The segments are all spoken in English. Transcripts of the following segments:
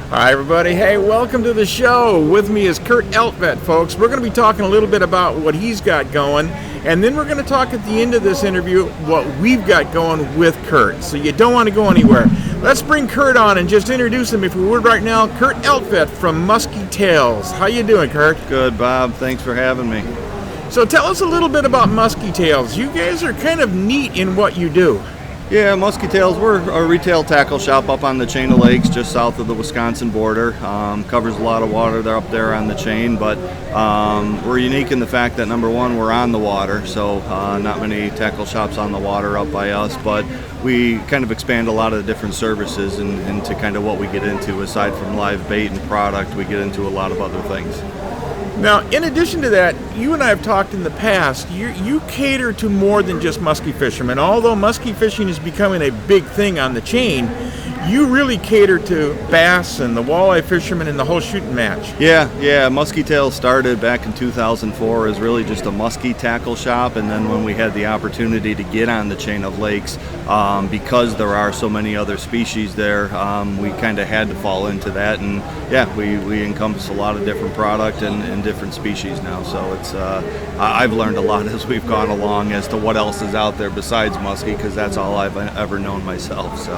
Hi everybody, hey, welcome to the show. With me is Kurt Eltvedt, folks. We're going to be talking a little bit about what he's got going, and then we're going to talk at the end of this interview what we've got going with Kurt, so you don't want to go anywhere. Let's bring Kurt on and just introduce him if we would right now. Kurt Eltvedt from Muskie Tales. How you doing, Kurt? Good, Bob. Thanks for having me. So tell us a little bit about Muskie Tales. You guys are kind of neat in what you do. Yeah, Muskie Tales, we're a retail tackle shop up on the chain of lakes just south of the Wisconsin border. Covers a lot of water there up there on the chain, but we're unique in the fact that, number one, we're on the water, so not many tackle shops on the water up by us, but we kind of expand a lot of the different services into kind of what we get into. Aside from live bait and product, we get into a lot of other things. Now, in addition to that, you and I have talked in the past, you cater to more than just muskie fishermen. Although muskie fishing is becoming a big thing on the chain, you really cater to bass and the walleye fishermen and the whole shooting match. Yeah, Muskie Tales started back in 2004 as really just a muskie tackle shop, and then when we had the opportunity to get on the chain of lakes, because there are so many other species there, we kind of had to fall into that, and yeah, we encompass a lot of different product and different species now, so it's I've learned a lot as we've gone along as to what else is out there besides muskie, because that's all I've ever known myself. So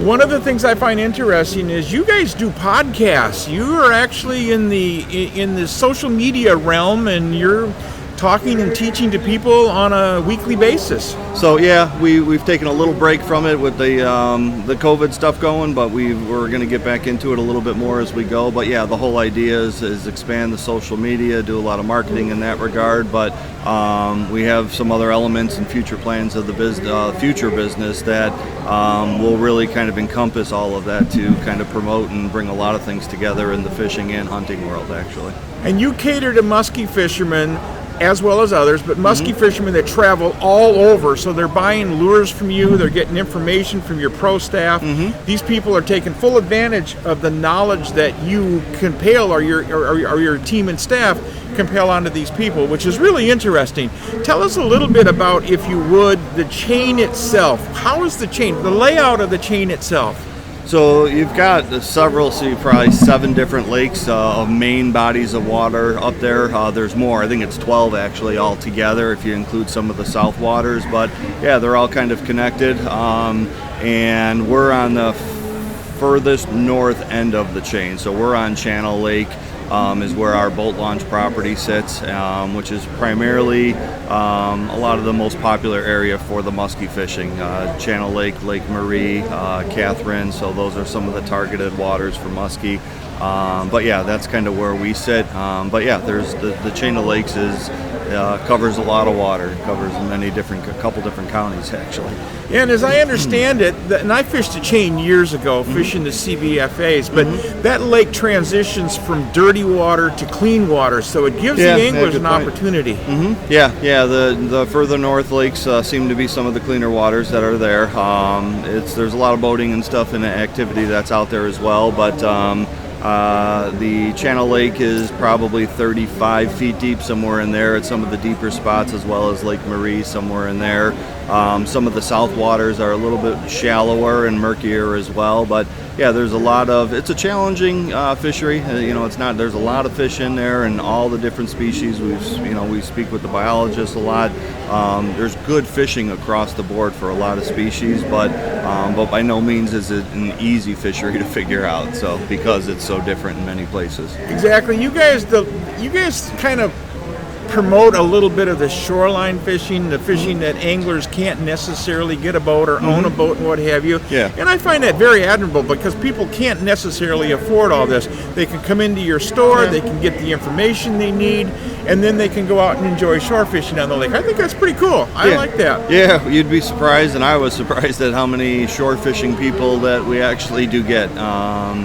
one of the things I find interesting is you guys do podcasts. You are actually in the social media realm, and you're talking and teaching to people on a weekly basis. So yeah, we've taken a little break from it with the COVID stuff going, but we're going to get back into it a little bit more as we go. But yeah, the whole idea is expand the social media, do a lot of marketing in that regard. But we have some other elements and future plans of the future business that will really kind of encompass all of that to kind of promote and bring a lot of things together in the fishing and hunting world, actually. And you cater to muskie fishermen as well as others, but muskie fishermen that travel all over, so they're buying lures from you, they're getting information from your pro staff. These people are taking full advantage of the knowledge that you compel, or your team and staff compel onto these people, which is really interesting. Tell us a little bit about, if you would, the chain itself. How is the chain, the layout of the chain itself? So you've got several, so probably 7 different lakes of main bodies of water up there. There's more. I think it's 12 actually altogether if you include some of the south waters. But yeah, they're all kind of connected. And we're on the furthest north end of the chain. So we're on Channel Lake. Is where our boat launch property sits, which is primarily a lot of the most popular area for the muskie fishing. Channel Lake, Lake Marie, Catherine, so those are some of the targeted waters for muskie. But yeah, that's kind of where we sit. But yeah, there's the chain of lakes covers a lot of water. It covers a couple different counties actually. And as I understand it, and I fished a chain years ago, fishing the CBFAs, but that lake transitions from dirty water to clean water, so it gives the anglers an opportunity. Yeah, the further north lakes seem to be some of the cleaner waters that are there. There's a lot of boating and stuff and activity that's out there as well, but the Channel Lake is probably 35 feet deep, somewhere in there at some of the deeper spots, as well as Lake Marie somewhere in there. Some of the south waters are a little bit shallower and murkier as well, but yeah, it's a challenging fishery. There's a lot of fish in there and all the different species. We speak with the biologists a lot. There's good fishing across the board for a lot of species, but by no means is it an easy fishery to figure out, so because it's so different in many places. Exactly. You guys kind of promote a little bit of the shoreline fishing, the fishing that anglers can't necessarily get a boat or own a boat and what have you. Yeah. And I find that very admirable, because people can't necessarily afford all this. They can come into your store, they can get the information they need, and then they can go out and enjoy shore fishing on the lake. I think that's pretty cool. I like that. Yeah, you'd be surprised, and I was surprised at how many shore fishing people that we actually do get.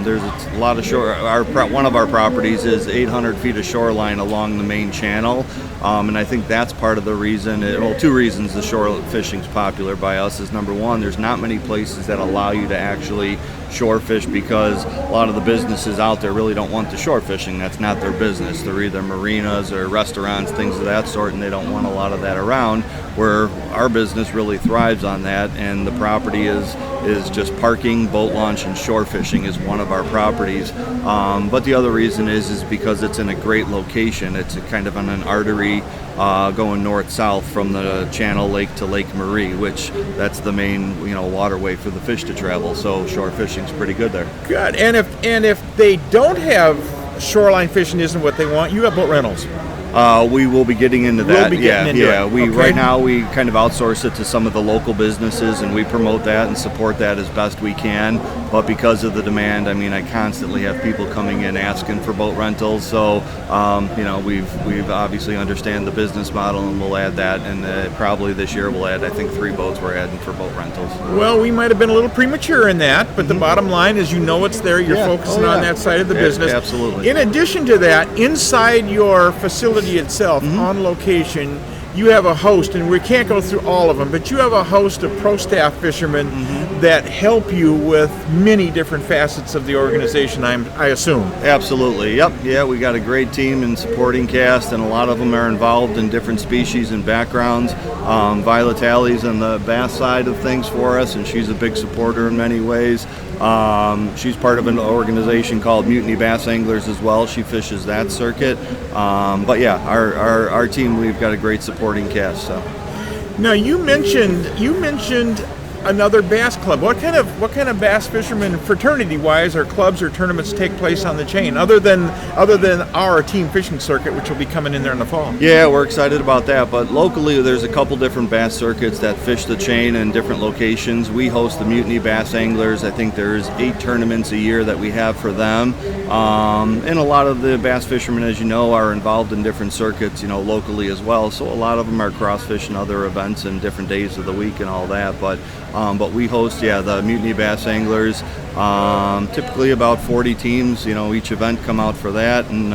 There's a lot of shore. One of our properties is 800 feet of shoreline along the main channel. And I think that's part of the reason, 2 reasons the shore fishing's popular by us is, number one, there's not many places that allow you to actually shore fish, because a lot of the businesses out there really don't want the shore fishing. That's not their business. They're either marinas or restaurants, things of that sort, and they don't want a lot of that around, where our business really thrives on that, and the property is is just parking, boat launch, and shore fishing is one of our properties. But the other reason is because it's in a great location. It's kind of on an artery going north-south from the Channel Lake to Lake Marie, which that's the main waterway for the fish to travel. So shore fishing's pretty good there. Good. And if they don't have shoreline fishing, isn't what they want, you have boat rentals. We will be getting into that. Okay. Right now we kind of outsource it to some of the local businesses, and we promote that and support that as best we can. But because of the demand, I constantly have people coming in asking for boat rentals. So we've obviously understand the business model, and we'll add that. And probably this year we'll add, I think, 3 boats we're adding for boat rentals. Well, we might have been a little premature in that, but the bottom line is it's there. You're focusing on that side of the business. Absolutely. In addition to that, inside your facility itself, on location, you have a host, and we can't go through all of them, but you have a host of pro staff fishermen that help you with many different facets of the organization, I assume. Absolutely. Yep. Yeah, we got a great team and supporting cast, and a lot of them are involved in different species and backgrounds. Violet Talley's on the bass side of things for us, and she's a big supporter in many ways. She's part of an organization called Mutiny Bass Anglers as well. She fishes that circuit. But yeah, our team, we've got a great supporting cast. So. Now you mentioned another bass club. What kind of bass fishermen, fraternity-wise, or clubs or tournaments take place on the chain, other than our team fishing circuit, which will be coming in there in the fall? Yeah, we're excited about that. But locally, there's a couple different bass circuits that fish the chain in different locations. We host the Mutiny Bass Anglers. I think there's 8 tournaments a year that we have for them. And a lot of the bass fishermen, as you know, are involved in different circuits, locally as well. So a lot of them are cross fishing other events and different days of the week and all that. But we host, the Mutiny Bass Anglers. Typically about 40 teams, each event come out for that. And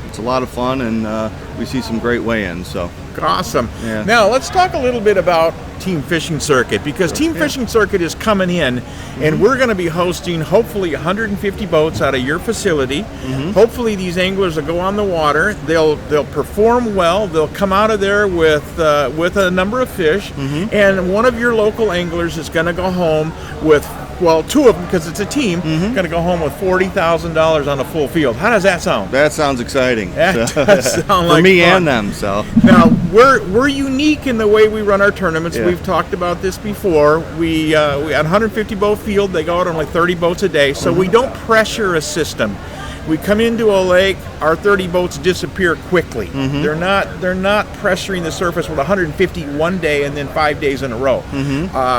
it's a lot of fun, and we see some great weigh-ins. So. Awesome. Yeah. Now let's talk a little bit about Team Fishing Circuit, because Team Fishing Circuit is coming in, and we're going to be hosting hopefully 150 boats out of your facility. Hopefully these anglers will go on the water. They'll perform well. They'll come out of there with a number of fish, and one of your local anglers is going to go home with, well, 2 of them, because it's a team, going to go home with $40,000 on a full field. How does that sound? That sounds exciting. That does sound like for me fun. and them. So now we're unique in the way we run our tournaments. Yeah. We've talked about this before. We had 150 boat field. They go out on like 30 boats a day, so we don't pressure a system. We come into a lake, our 30 boats disappear quickly. They're not pressuring the surface with 150 one day and then 5 days in a row.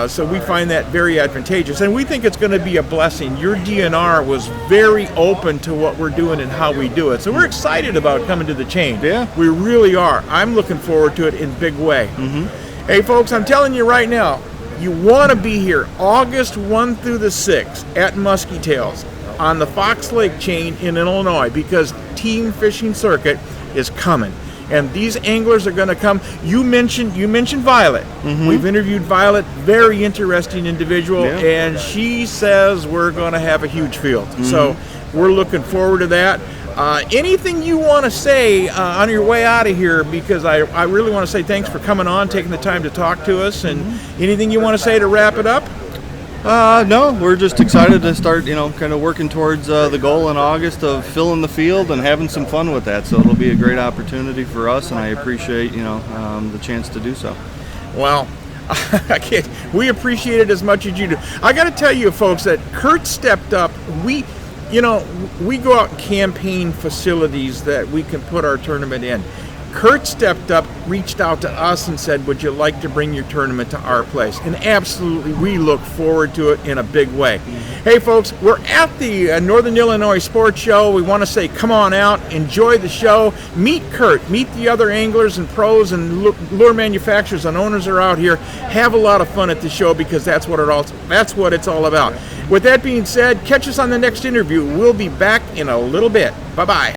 So we find that very advantageous, and we think it's going to be a blessing. Your DNR was very open to what we're doing and how we do it, so we're excited about coming to the chain. Yeah, we really are. I'm looking forward to it in a big way. Hey folks, I'm telling you right now, you want to be here August 1 through the 6th at Muskie Tails on the Fox Lake chain in Illinois, because Team Fishing Circuit is coming, and these anglers are going to come. You mentioned Violet. We've interviewed Violet, very interesting individual, and she says we're going to have a huge field. So we're looking forward to that. Anything you want to say on your way out of here, because I really want to say thanks for coming on, taking the time to talk to us, and anything you want to say to wrap it up? No, we're just excited to start, kind of working towards the goal in August of filling the field and having some fun with that. So it'll be a great opportunity for us, and I appreciate, the chance to do so. Well, we appreciate it as much as you do. I got to tell you, folks, that Kurt stepped up. We go out and campaign facilities that we can put our tournament in. Kurt stepped up, reached out to us and said, would you like to bring your tournament to our place? And absolutely, we look forward to it in a big way. Hey folks, we're at the Northern Illinois Sports Show. We want to say come on out, enjoy the show, meet Kurt, meet the other anglers and pros and lure manufacturers and owners are out here. Have a lot of fun at the show, because that's what it's all about. With that being said, catch us on the next interview. We'll be back in a little bit. Bye-bye.